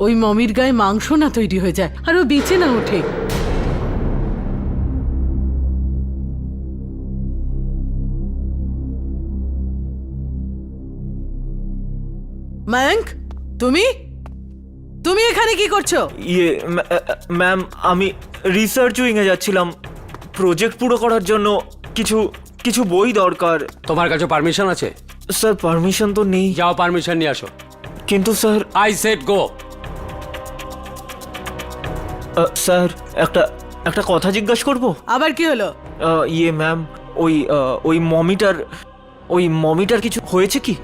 E: ওই মমির গায়ে মাংস না তৈরি হয়ে যায় আর ও বেঁচে না ওঠে। মায়াঙ্ক, তুমি তুমি এখানে কি করছো?
D: ইয়ে ম্যাম, আমি রিসার্চ উইংয়ে যাচ্ছিলাম, প্রজেক্ট পুরো করার জন্য কিছু কিছু বই দরকার।
H: তোমার কাছে পারমিশন আছে?
D: স্যার, পারমিশন তো নেই।
H: যাও, পারমিশন নিয়ে আসো।
D: কিন্তু sir,
H: I said go.
D: Sir, একটা কথা জিজ্ঞাসা করবো?
E: আবার কি হলো?
D: ইয়ে ম্যাম, ওই মমিটার কিছু হয়েছে কি?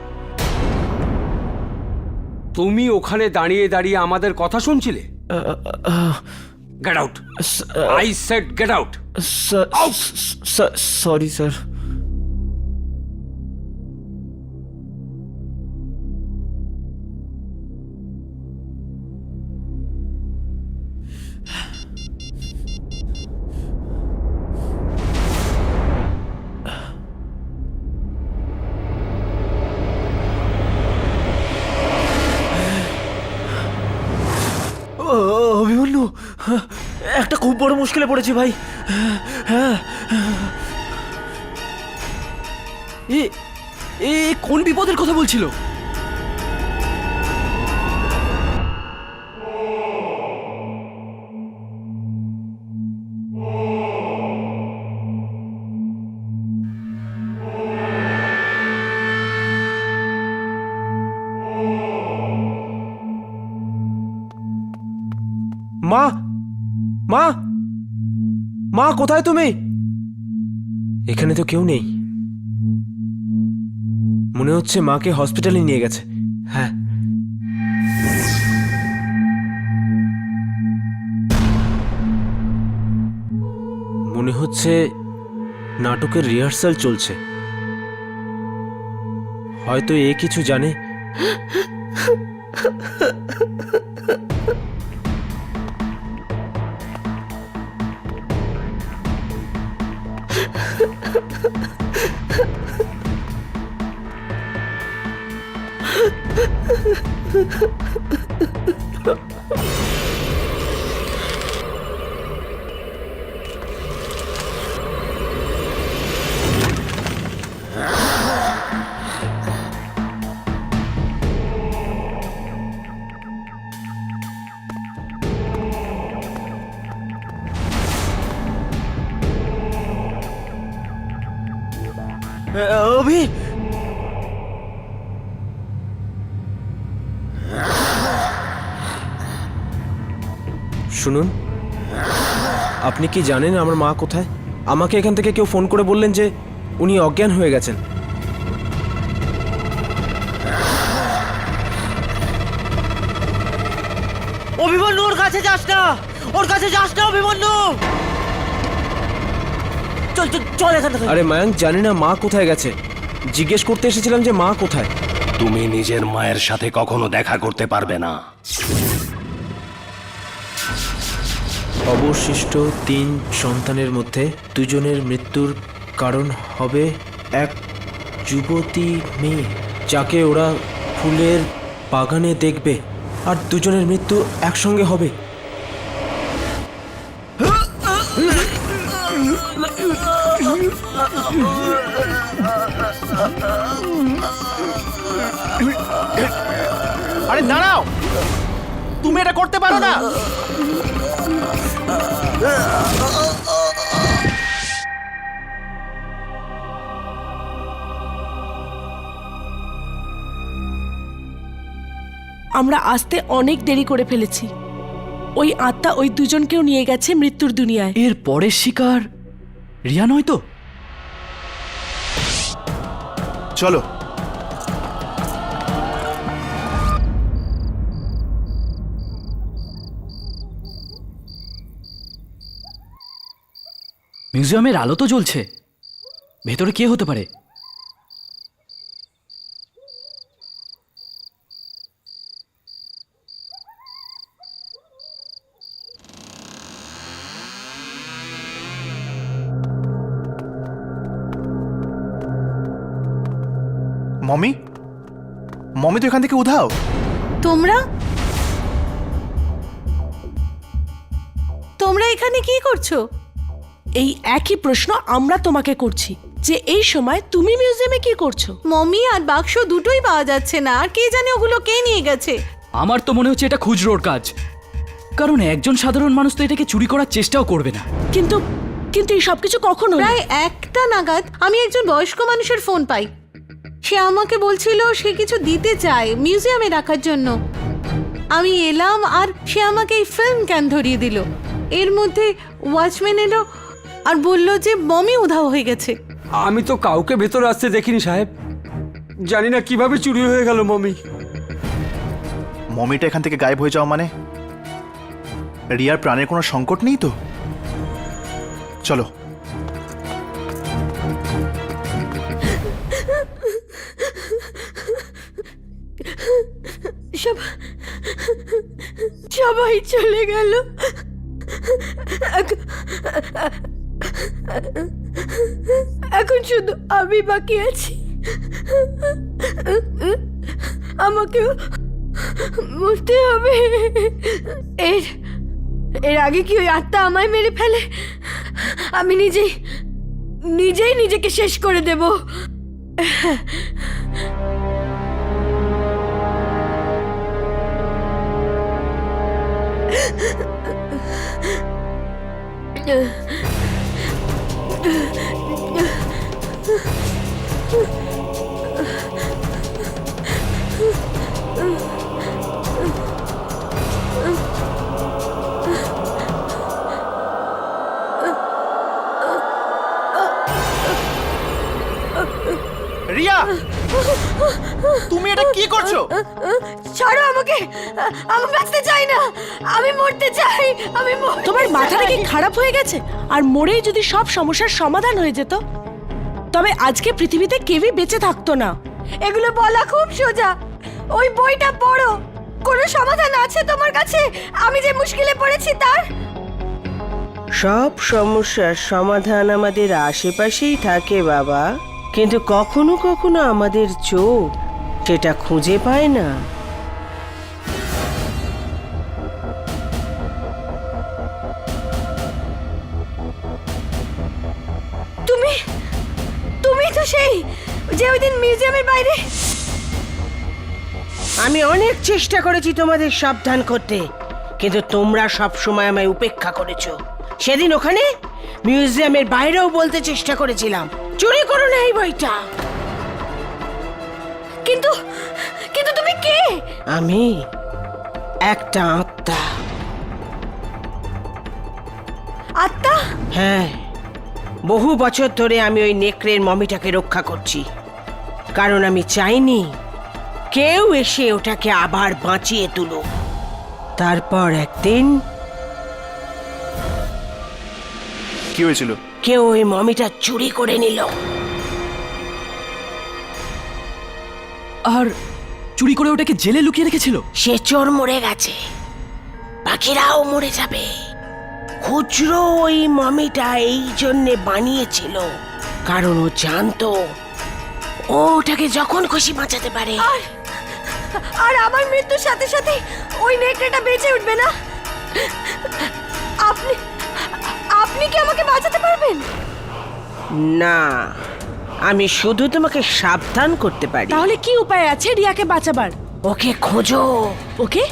H: তুমি ওখানে দাঁড়িয়ে দাঁড়িয়ে আমাদের কথা শুনছিলে? Get out, I said get out.
D: Sorry sir. খুব বড় মুশকিলে পড়েছি ভাই। হ্যাঁ,
I: এ কোন বিপদের কথা বলছিল?
B: মা, মা, মা, কোথায় তুমি? এখানে তো কেউ নেই। মনে হচ্ছে মাকে হসপিটালে নিয়ে গেছে। হ্যাঁ, মনে হচ্ছে নাটকের রিহার্সাল চলছে। হয়তো এ কিছু জানে।
D: অভি,
B: শুনুন, আপনি কি জানেন আমার মা কোথায়? আমাকে এখান থেকে কেউ ফোন করে বললেন যে উনি অজ্ঞান হয়ে গেছেন।
D: অভিমন্যু, ওর কাছে যাস না, ওর কাছে যাস না অভিমন্যু। চল চল চল এখান থেকে।
B: আরে মায়াঙ্ক, জানি না মা কোথায় গেছে। জিজ্ঞেস করতে এসেছিলাম যে মা কোথায়।
L: তুমি নিজের মায়ের সাথে কখনো দেখা করতে পারবে না।
B: অবশিষ্ট 3 সন্তানের মধ্যে 2 জনের মৃত্যুর কারণ হবে এক যুবতী মেয়ে, যাকে ওরা ফুলের বাগানে দেখবে, আর 2 জনের মৃত্যু একসঙ্গে হবে।
K: আরে দাঁড়াও, তুমি এটা করতে পারো না।
J: আমরা আসতে অনেক দেরি করে ফেলেছি। ওই আত্মা ওই দুজনকেও নিয়ে গেছে মৃত্যুর দুনিয়ায়।
I: এর পরের শিকার রিয়া নয় তো?
K: চলো।
I: মিউজিয়ামের আলো তো জ্বলছে, ভেতরে কে হতে পারে?
K: মমি, মমি তো এখান থেকে উধাও।
C: তোমরা তোমরা এখানে কি করছো?
J: এই একই প্রশ্ন আমরা তোমাকে করছি যে এই সময় তুমি মিউজিয়ামে কি করছো?
C: মমি আর বাক্স দুটোই পাওয়া যাচ্ছে না, আর কে জানে ওগুলো কে নিয়ে গেছে।
I: আমার তো মনে হচ্ছে এটা খুচরোর কাজ, কারণ একজন সাধারণ মানুষ তো এটাকে চুরি করার চেষ্টাও করবে না।
J: কিন্তু কিন্তু এই সবকিছু কখন হলো?
C: প্রায় 1টা নাগাদ আমি একজন বয়স্ক মানুষের ফোন পাই। সে আমাকে বলছিল সে কিছু দিতে চায় মিউজিয়ামে রাখার জন্য। আমি এলাম আর সে আমাকে এই ফিল্ম ক্যান ধরিয়ে দিল। এর মধ্যে ওয়াচম্যান এলো আর বলল যে মমি উধাও হয়ে গেছে।
H: আমি তো কাউকে ভেতরে আসতে দেখিনি সাহেব। জানি না কিভাবে চুরি হয়ে গেল মমি।
K: মমিটা এখান থেকে গায়েব হয়ে যাওয়া মানে রিয়ার প্রাণের কোনো সংকট নেই তো? চলো।
F: সবাই চলে গেল, এখন শুধু আমি বাকি আছি। আমাকেও মরতে হবে। এর আগে কি ওই আত্মা আমায় মেরে ফেলে, আমি নিজেই নিজেকে শেষ করে দেব।
K: রিয়া, তুমি এটা কি করছো?
F: ছাড়ো আমাকে, আমি বাঁচতে চাই না, আমি মরতে চাই, আমি
J: তোমার মাথাটা কি খারাপ হয়ে গেছে? আর মরেই যদি সব সমস্যার সমাধান হয়ে যেত, তবে আজকে পৃথিবীতে কেউই বেঁচে থাকতো না।
F: এগুলো বলা খুব সোজা, ওই বইটা পড়ো। কোনো সমাধান আছে তোমার কাছে আমি যে মুশকিলে পড়েছি তার?
J: সব সমস্যার সমাধান আমাদের আশেপাশেই থাকে বাবা, কিন্তু কখনো কখনো আমাদের চোখ সেটা খুঁজে পায় না।
F: তুমি তো সেই যে ওই দিন মিউজিয়ামের বাইরে।
J: আমি অনেক চেষ্টা করেছি তোমাদের সাবধান করতে, কিন্তু তোমরা সব সময় আমায় উপেক্ষা করেছো। সেদিন ওখানে মিউজিয়ামের বাইরেও বলতে চেষ্টা করেছিলাম, চুরি করো না এই বইটা।
F: কিন্তু তুমি কে?
J: আমি একটা আত্মা।
F: আত্মা?
J: হ্যাঁ, বহু বছর ধরে আমি ওই নেকড়ের মমিটাকে রক্ষা করছি, কারণ আমি চাইনি কেউ এসে ওটাকে আবার বাঁচিয়ে তুলো। তারপর একদিন
K: কি হয়েছিল?
J: কেউ ওই মমিটা চুরি করে নিল।
I: আর চুরি করে ওটাকে জেলে লুকিয়ে রেখেছিল।
J: সে চোর মরে গেছে, পাখিরাও মরে যাবে। খুচরো ওই মমিটা এই জন্যে বানিয়েছিল কারণ ও জানতো ও ওটাকে যখন খুশি বাঁচাতে পারে।
F: আর আমার মৃত্যুর সাথে সাথে ওই নেকড়েটা বেঁচে উঠবে না? আপনি কি আমাকে বাঁচাতে পারবেন?
J: না, আমি শুধু তোমাকে সাবধান করতে পারি।
C: তাহলে কি উপায় আছে রিয়াকে বাঁচাবার?
J: ওকে খোঁজো।
C: ওকে?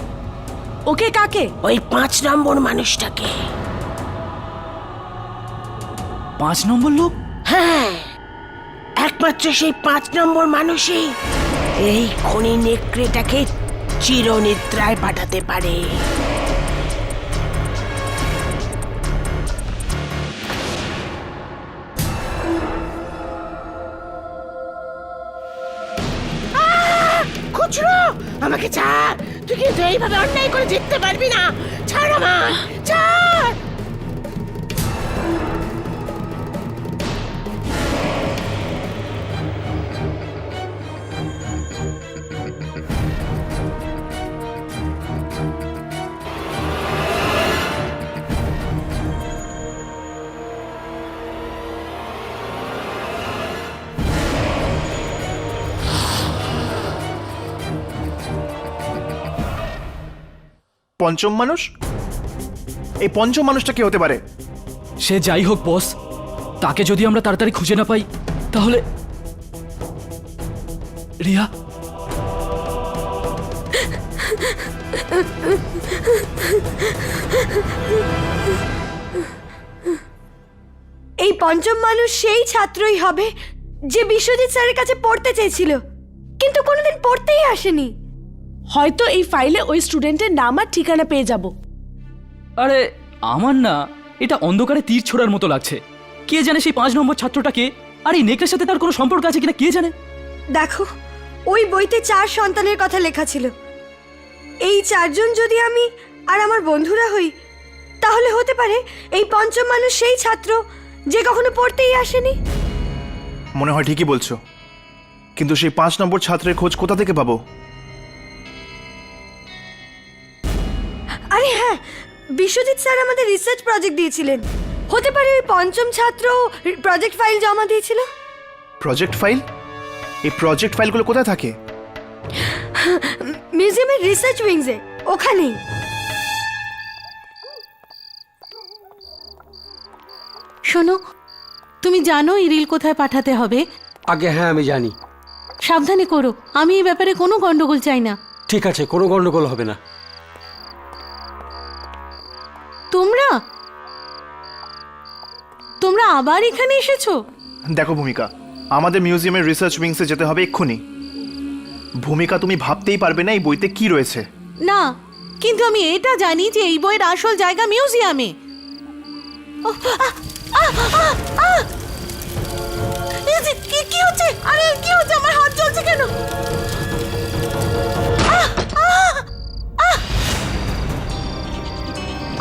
C: ওকে কাকে?
J: ওই 5 নম্বর মানুষটাকে।
I: 5 নম্বর লোক?
J: হ্যাঁ, একমাত্র সেই 5 নম্বর মানুষই এই খনি নেকড়েটাকে চিরনিদ্রায় পাঠাতে পারে। খুচরো, আমাকে ছাড়, তুই কিন্তু এইভাবে অন্যায় করে জিততে পারবি না। ছাড় আমায়, ছাড়।
K: পঞ্চম মানুষ? এই পঞ্চম মানুষটা কি হতে পারে?
I: সে যাই হোক বস, তাকে যদি আমরা তাড়াতাড়ি খুঁজে না পাই তাহলে রিয়া।
F: এই পঞ্চম মানুষ সেই ছাত্রই হবে যে বিশ্বজিৎ স্যারের কাছে পড়তে চেয়েছিল কিন্তু কোনোদিন পড়তেই আসেনি।
C: হয়তো এই ফাইলে ওই স্টুডেন্টের নাম আর ঠিকানা পেয়ে যাব।
I: আরে আমার না এটা অন্ধকারে তীর ছোড়ার মতো লাগছে। কে জানে সেই 5 নম্বর ছাত্রটাকে, আর এই নেকড়ের সাথে তার কোনো সম্পর্ক আছে কিনা কে জানে।
F: দেখো, ওই বইতে 4 সন্তানের কথা লেখা ছিল। এই 4 জন যদি আমি আর আমার বন্ধুরা হই, তাহলে হতে পারে এই পঞ্চম মানুষ সেই ছাত্র যে কখনো পড়তেই আসেনি।
K: মনে হয় ঠিকই বলছো, কিন্তু সেই 5 নম্বর ছাত্রের খোঁজ কোথা থেকে পাবো?
F: আরে হ্যাঁ, বিশ্বজিৎ স্যার আমাদের রিসার্চ প্রজেক্ট দিয়েছিলেন। হতে পারে ওই পঞ্চম ছাত্র প্রজেক্ট ফাইল জমা দিয়েছিল।
K: Project file? এই প্রজেক্ট ফাইলগুলো কোথায় থাকে?
F: মিউজিয়ামের রিসার্চ উইংসে, ওখানেই।
E: শোনো, তুমি জানো এই রিল কোথায় পাঠাতে হবে?
H: আগে হ্যাঁ আমি জানি।
E: সাবধানে করো, আমি এই ব্যাপারে কোনো গন্ডগোল চাই না।
H: ঠিক আছে, কোনো গন্ডগোল হবে না।
E: তোমরা তোমরা আবার এখানে এসেছো?
K: দেখো ভূমিকা, আমাদের মিউজিয়ামের রিসার্চ উইংসে যেতে হবে এক্ষুনি। ভূমিকা, তুমি ভাবতেই পারবে না এই বইতে কি রয়েছে।
E: না, কিন্তু আমি এটা জানি যে এই বইয়ের আসল জায়গা মিউজিয়ামে। ওহ, আহ, আহ, আহ, আহ! এই যে, কি হচ্ছে? আরে কি হচ্ছে? আমার হাত জ্বলছে কেন? আহ, আহ, আহ!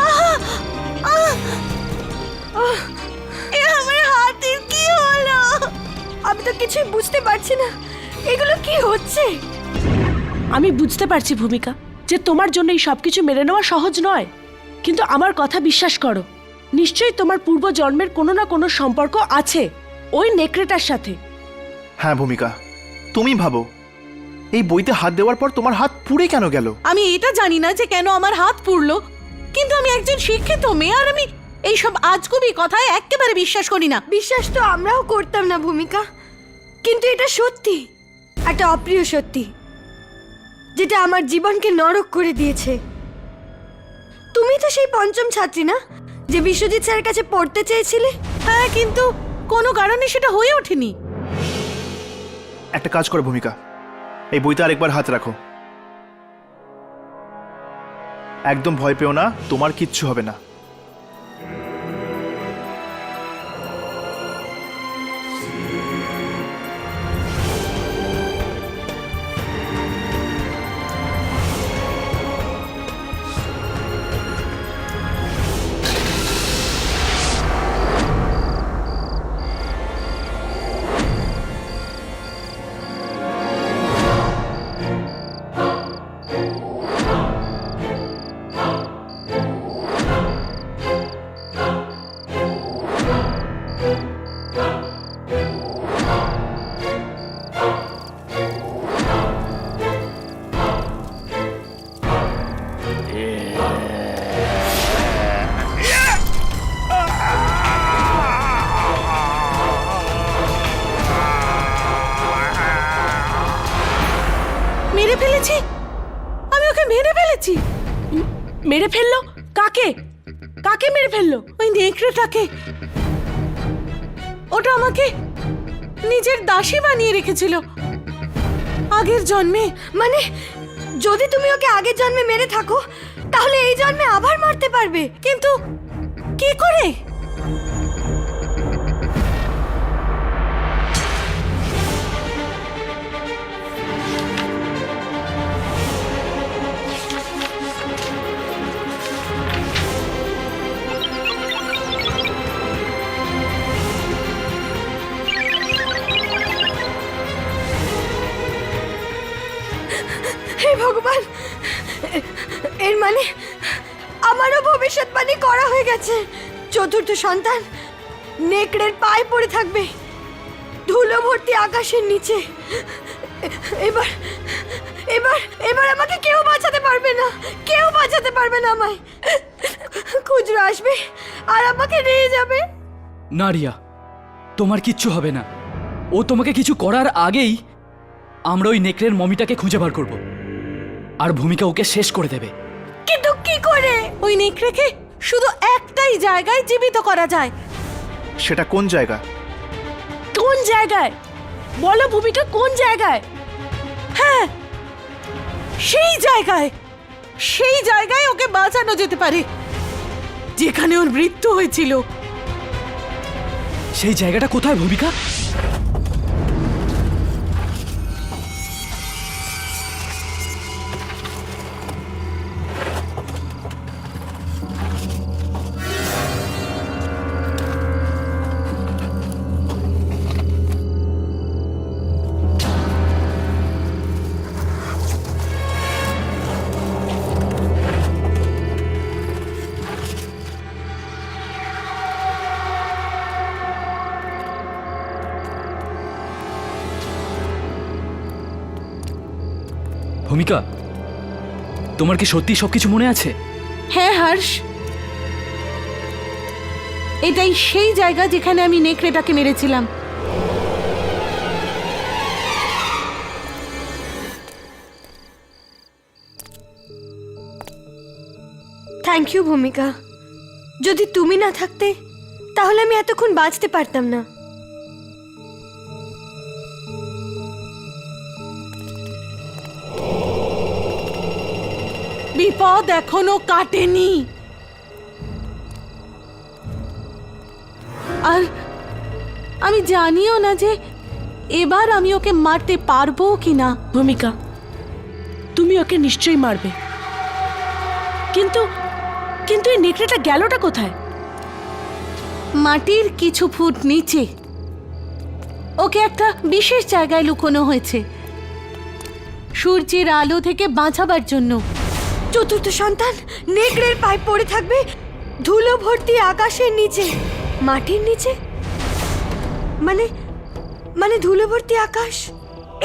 E: আহ, আহ!
F: এ আমার হাতের কি হলো? আমি তো কিছুই বুঝতে পারছি না, এগুলো কি হচ্ছে?
J: আমি বুঝতে পারছি ভূমিকা যে তোমার জন্য এই সবকিছু মেনে নেওয়া সহজ নয়, কিন্তু আমার কথা বিশ্বাস করো, নিশ্চয়ই তোমার পূর্ব জন্মের কোনো না কোনো সম্পর্ক আছে ওই নেকড়েটার সাথে।
K: হ্যাঁ ভূমিকা, তুমি ভাবো এই বইতে হাত দেওয়ার পর তোমার হাত পুড়ে কেন গেল?
E: আমি এটা জানি না যে কেন আমার হাত পুড়লো, কিন্তু আমি একজন শিক্ষিত মেয়ে আর আমি এইসব আজগুবি কথায় একেবারে বিশ্বাস করি না।
F: বিশ্বাস তো আমরাও করতাম না ভূমিকা, কিন্তু এটা সত্যি, একটা অপ্রিয় সত্যি, যেটা আমার জীবনকে নরক করে দিয়েছে। তুমি তো সেই পঞ্চম ছাত্রী না, যে বিশ্বজিৎ স্যারের কাছে পড়তে চেয়েছিলে?
E: হ্যাঁ, কিন্তু কোনো কারণে সেটা হয়ে ওঠেনি।
K: একটা কাজ করো ভূমিকা, এই বইতে আরেকবার হাত রাখো। একদম ভয় পেও না, তোমার কিচ্ছু হবে না।
E: মেরে ফেলেছি, আমি ওকে মেরে ফেলেছি।
J: মেরে ফেললো? কাকে? কাকে মেরে ফেললো?
E: ওই নেকড়েটাকে। ওটা আমাকে নিজের দাসী বানিয়ে রেখেছিল আগের জন্মে।
F: মানে যদি তুমি ওকে আগের জন্মে মেরে থাকো, তাহলে এই জন্মে আবার মারতে পারবে।
E: কিন্তু কি করে?
F: হে ভগবান, এর মানে আমারও ভবিষ্যৎবাণী করা হয়ে গেছে। চতুর্থ সন্তান নেকড়ের পায়ে পড়ে থাকবে ধুলো ভর্তি আকাশের নিচে। এবার এবার এবার আমাকে কেউ বাঁচাতে পারবে না, কেউ বাঁচাতে পারবে না আমায়। খুচরো আসবে আর আমাকে নিয়ে যাবে।
I: না রিয়া, তোমার কিচ্ছু হবে না। ও তোমাকে কিছু করার আগেই আমরা ওই নেকড়ের মমিটাকে খুঁজে বার করব, আর ভূমিকা ওকে শেষ করে দেবে।
F: কিন্তু কি করে?
E: ওই নেকড়েকে শুধু একটাই জায়গায় জীবিত করা যায়।
K: সেটা কোন জায়গা?
J: কোন জায়গায় বলো ভূমিকা, কোন জায়গায়?
E: হ্যাঁ, সেই জায়গায়, সেই জায়গায় ওকে বাঁচানো যেতে পারে যেখানে ওর মৃত্যু হয়েছিল।
I: সেই জায়গাটা কোথায় ভূমিকা? ভূমিকা, তোমার কি সত্যি সবকিছু মনে আছে?
E: হ্যাঁ হর্ষ, এটাই সেই জায়গা যেখানে আমি নেকড়েটাকে মেরেছিলাম।
F: থ্যাংক ইউ ভূমিকা। যদি তুমি না থাকতে তাহলে আমি এতক্ষণ বাঁচতে পারতাম না।
E: বিপদ এখনো কাটেনি। আর আমি জানিও না যে এবার আমি ওকে মারতে পারবো কিনা।
J: ভূমিকা, তুমি ওকে নিশ্চয়ই মারবে, কিন্তু কিন্তু এই নেকড়েটা গেলটা কোথায়?
E: মাটির কিছু ফুট নিচে ওকে একটা বিশেষ জায়গায় লুকোনো হয়েছে, সূর্যের আলো থেকে বাঁচাবার জন্য।
F: চতুর্থ সন্তান নেকড়ের পায়ে পড়ে থাকবে ধুলো ভর্তি আকাশের নিচে, মাটির নিচে, মানে মানে ধুলো ভর্তি আকাশ।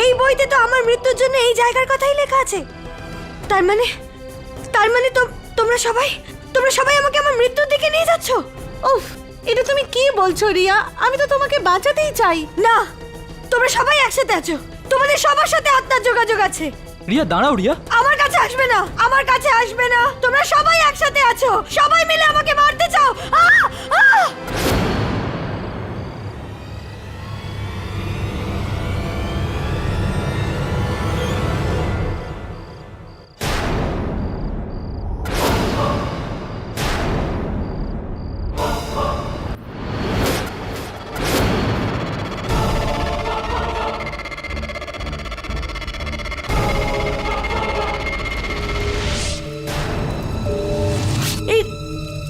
F: এই বইতে তো আমার মৃত্যুর জন্য এই জায়গার কথাই লেখা আছে। তার মানে তো তোমরা সবাই আমাকে আমার মৃত্যুর দিকে নিয়ে যাচ্ছ।
E: উফ, এটা তুমি কি বলছো রিয়া? আমি তো তোমাকে বাঁচাতেই চাই।
F: না, তোমরা সবাই একসাথে আছো, তোমাদের সবার সাথে আত্মার যোগাযোগ আছে।
I: রিয়া দাঁড়াও রিয়া।
F: আমার কাছে আসবে না, আমার কাছে আসবে না। তোমরা সবাই একসাথে আছো, সবাই মিলে আমাকে মারতে চাও। আহ! আহ!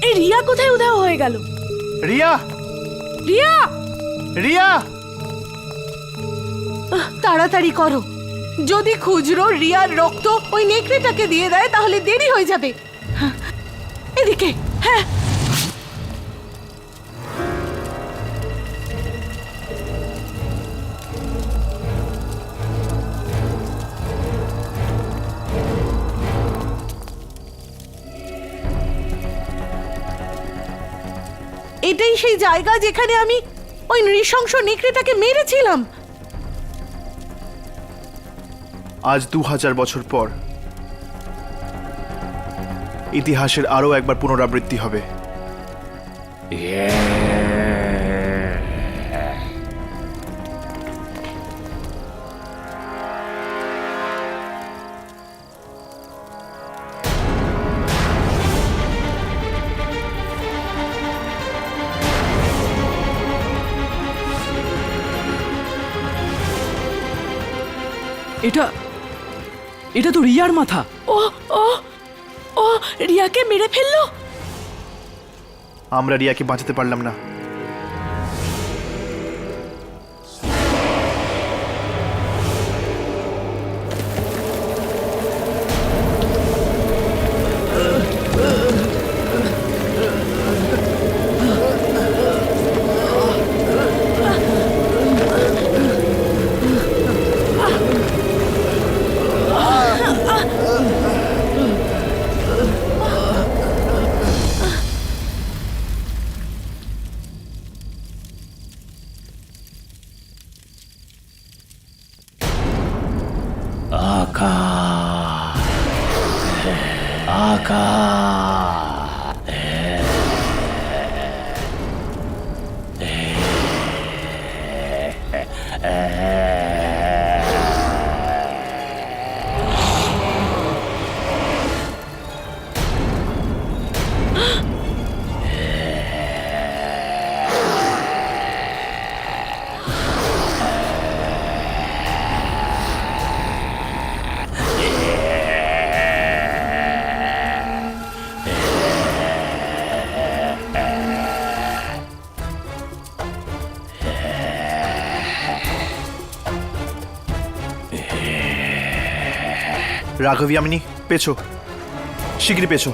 J: এই রিয়া কোথায় উধাও হয়ে গেল?
K: রিয়া,
J: রিয়া!
K: রিয়া!
E: তাড়াতাড়ি করো, যদি খুজরো রিয়ার রক্ত ওই নেকড়েটাকে দিয়ে দেয় তাহলে দেরি হয়ে যাবে। হ্যাঁ, এদিকে। হ্যাঁ, এটাই সেই জায়গা যেখানে আমি ওই নৃশংস নেকড়েটাকে মেরেছিলাম।
K: আজ 2000 বছর পর ইতিহাসের আরো একবার পুনরাবৃত্তি হবে।
I: এটা তো রিয়ার মাথা।
J: ও ও ও রিয়াকে মেরে ফেললো।
K: আমরা রিয়াকে বাঁচাতে পারলাম না। রাঘব, ইয়ামিনী, পেছো, শিগগিরই পেছো।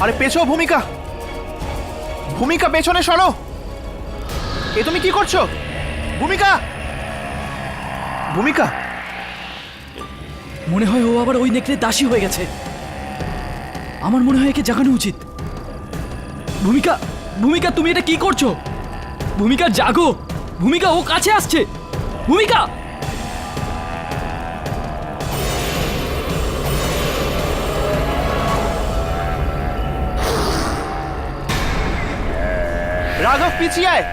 K: আরে পেছো, ভূমিকা, ভূমিকা পেছনে সরো। এ তুমি কি করছো? ভূমিকা, ভূমিকা।
I: মনে হয় ও আবার ওই নেকড়ে দাসী হয়ে গেছে। আমার মনে হয় একে জাগানো উচিত। ভূমিকা, ভূমিকা তুমি এটা কি করছো? ভূমিকা জাগো, ভূমিকা ও কাছে আসছে, ভূমিকা।
K: রাঘব পিছিয়ে আয়।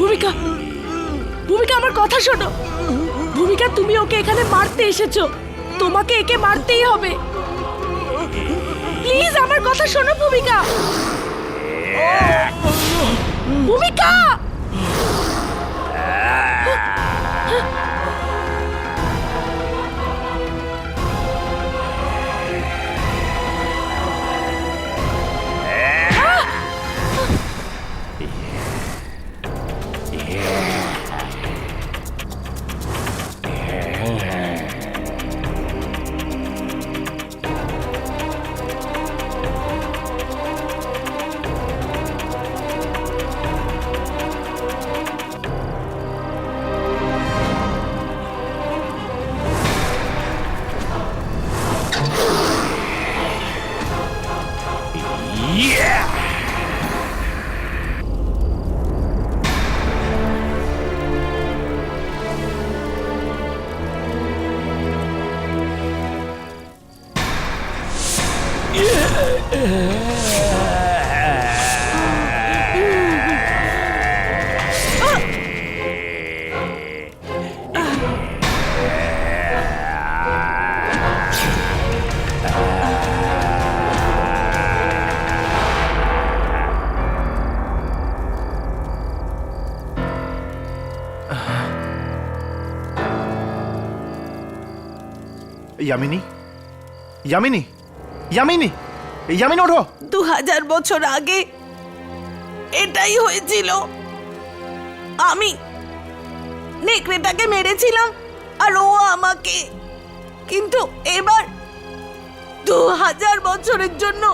E: ভূমিকা, ভূমিকা আমার কথা শোনো। ভূমিকা, তুমি ওকে এখানে মারতে এসেছো, তোমাকে একে মারতেই হবে। প্লিজ আমার কথা শোনো ভূমিকা। ভূমিকা,
K: यामिनी, यामिनी, यामिनी, यामिनी ওঠো।
E: 2000 বছর আগে এটাই হয়েছিল। আমি নেকড়েটাকে মেরেছিলাম আর ও আমাকে। কিন্তু এবার 2000 বছরের জন্য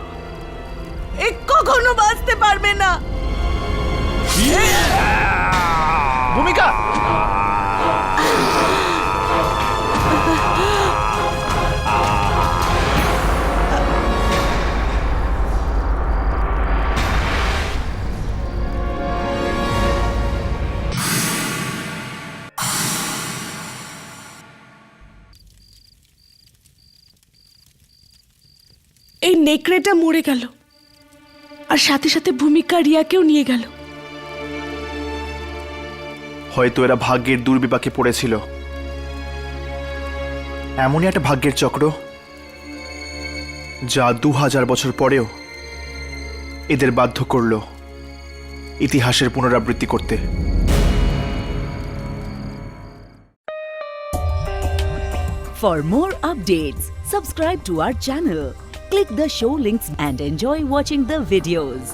E: এ কখনো বাঁচতে পারবে না।
K: ভূমিকা,
E: এই নেকড়েটা মরে গেল আর সাথে সাথে ভূমিকা রিয়াকেও নিয়ে গেল।
K: হয়তো এরা ভাগ্যের দুর্বিপাকে পড়েছিল। এমনই একটা ভাগ্যের চক্র যা 2000 বছর পরেও এদের বাধ্য করল ইতিহাসের পুনরাবৃত্তি করতে।
M: For more updates, subscribe to our channel, click the show links and enjoy watching the videos.